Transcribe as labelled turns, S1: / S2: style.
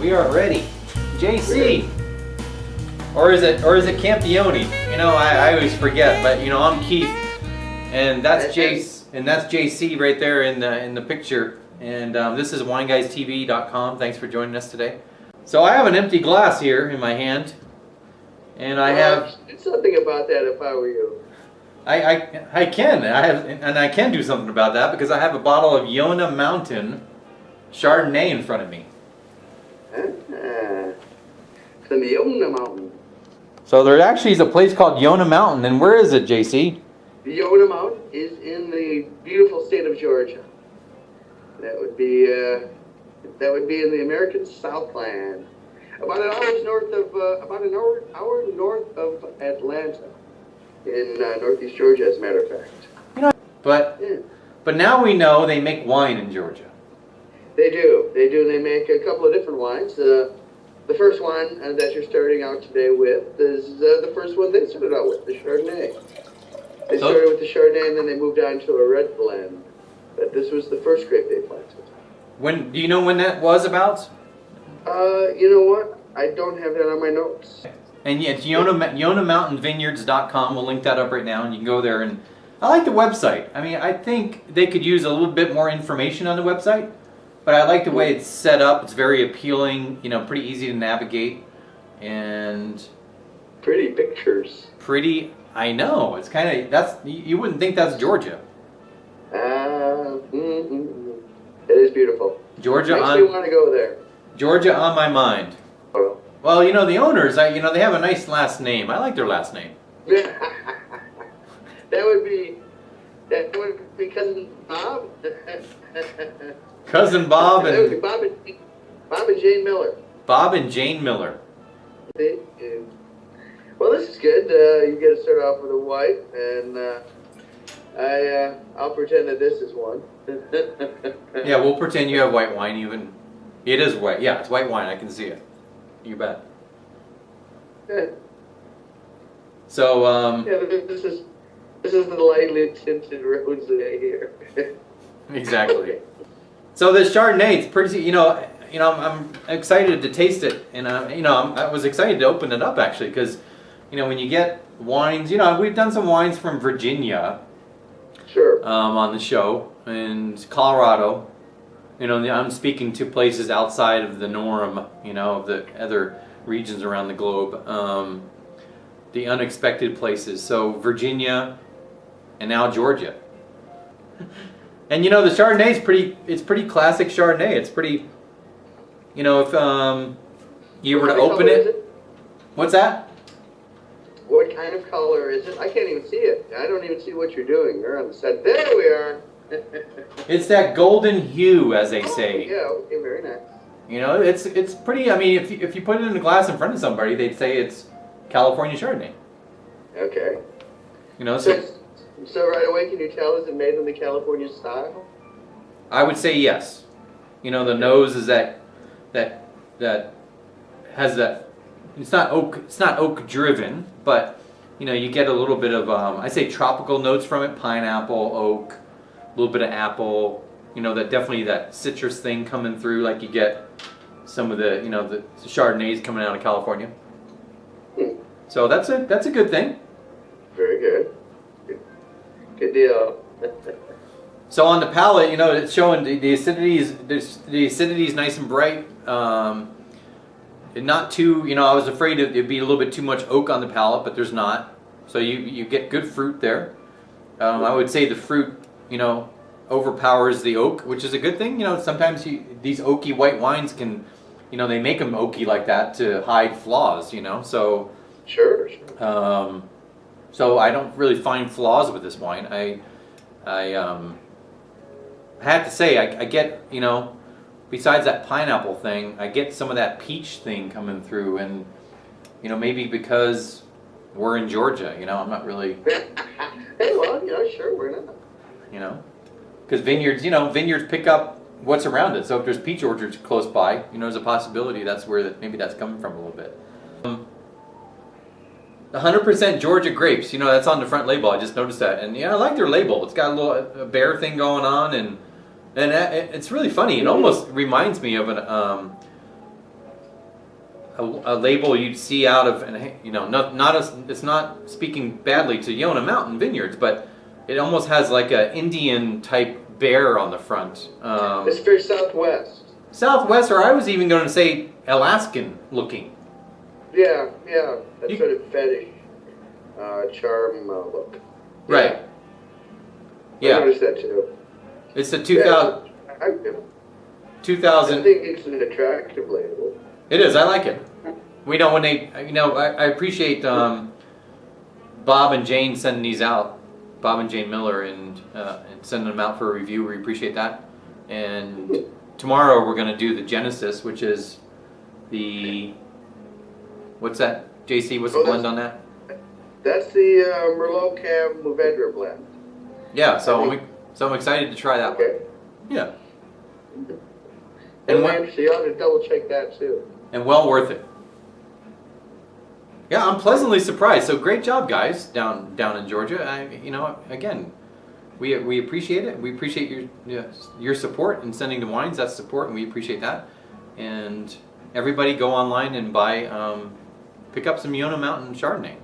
S1: We are ready. JC. Or is it Campione? You know, I always forget, but you know, I'm Keith, and that's JC right there in the picture. And this is WineGuysTV.com. Thanks for joining us today. So I have an empty glass here in my hand, and I have.
S2: Do something about that if I were you.
S1: I can do something about that because I have a bottle of Yonah Mountain Chardonnay in front of me.
S2: From the Yonah Mountain.
S1: So there actually is a place called Yonah Mountain, and where is it, JC?
S2: The Yonah Mountain is in the beautiful state of Georgia. That would be in the American Southland, about an hour north of Atlanta, in northeast Georgia, as a matter of fact.
S1: You know, but now we know they make wine in Georgia.
S2: They do. They make a couple of different wines. The first one that you're starting out today with is the first one they started out with, the Chardonnay. They started with the Chardonnay, and then they moved on to a red blend. But this was the first grape they planted.
S1: Do you know when that was about?
S2: You know what? I don't have that on my notes.
S1: And yeah, it's YonahMountainVineyards.com. We'll link that up right now, and you can go there. And I like the website. I mean, I think they could use a little bit more information on the website, but I like the way it's set up. It's very appealing. You know, pretty easy to navigate, and
S2: pretty pictures.
S1: Pretty. I know. It's kind of you wouldn't think that's Georgia.
S2: It is beautiful.
S1: Georgia
S2: makes me want to go there.
S1: Georgia on my mind.
S2: Oh.
S1: Well, you know, the owners, they have a nice last name. I like their last name.
S2: That would be Cousin Bob.
S1: Cousin Bob and...
S2: That would be Bob and Jane Miller.
S1: Bob and Jane Miller.
S2: Well, this is good. You get to start off with a white, and I'll pretend that this is one.
S1: Yeah, we'll pretend you have white wine. Even it is white. Yeah, it's white wine. I can see it. You bet.
S2: Yeah.
S1: So
S2: yeah, this is the lightly tinted rosé here.
S1: Exactly. So this Chardonnay, it's pretty. I'm excited to taste it, and I was excited to open it up actually because, when you get wines, we've done some wines from Virginia.
S2: Sure.
S1: On the show, and Colorado. I'm speaking to places outside of the norm, of the other regions around the globe. The unexpected places. So Virginia, and now Georgia. And the Chardonnay it's pretty classic Chardonnay. It's pretty, if you were to open it. What's that?
S2: What kind of color is it? I can't even see it. I don't even see what you're doing. You're on the side. There we are.
S1: It's that golden hue, as they say.
S2: Yeah, okay, very nice.
S1: It's pretty. I mean, if you put it in a glass in front of somebody, they'd say it's California Chardonnay.
S2: Okay.
S1: So
S2: right away, can you tell, is it made in the California style?
S1: I would say yes. The nose is that has that. It's not oak driven, but you get a little bit of I say tropical notes from it: pineapple, oak, a little bit of apple. That citrus thing coming through, like you get some of the the Chardonnays coming out of California. So that's a good thing.
S2: Very good. Good deal.
S1: So on the palate, it's showing the acidity is nice and bright. Not too, I was afraid it'd be a little bit too much oak on the palate, but there's not. So you get good fruit there. I would say the fruit, overpowers the oak, which is a good thing. Sometimes these oaky white wines can, they make them oaky like that to hide flaws. So
S2: sure.
S1: So I don't really find flaws with this wine. I have to say I get, besides that pineapple thing, I get some of that peach thing coming through, and maybe because we're in Georgia, I'm not really.
S2: Hey, well, sure, we're not.
S1: Because vineyards pick up what's around it. So if there's peach orchards close by, there's a possibility that's where maybe that's coming from a little bit. 100% Georgia grapes, that's on the front label. I just noticed that, and I like their label. It's got a bear thing going on, and it's really funny. It almost reminds me of a label you'd see out of, and you know, it's not speaking badly to Yona Mountain Vineyards, but it almost has like a Indian type bear on the front.
S2: It's very Southwest.
S1: Southwest, or I was even going to say Alaskan looking.
S2: Yeah, that sort of fetish charm look.
S1: Right.
S2: Yeah. I noticed that too.
S1: It's a 2000.
S2: I
S1: 2000.
S2: think it's an attractive label.
S1: It is. I like it. We know when they, you know, I appreciate Bob and Jane sending these out. Bob and Jane Miller and sending them out for a review. We appreciate that. And tomorrow we're going to do the Genesis, which is the, what's that, JC? What's the blend on that?
S2: That's the Merlot Cab Mourvedre blend.
S1: Yeah, so I'm excited to try that one. Yeah.
S2: And so you ought to double check that too.
S1: And well worth it. Yeah, I'm pleasantly surprised. So great job, guys, down in Georgia. You know, again, we appreciate it. We appreciate your support in sending the wines. That's support, and we appreciate that. And everybody, go online and buy, pick up some Yona Mountain Chardonnay.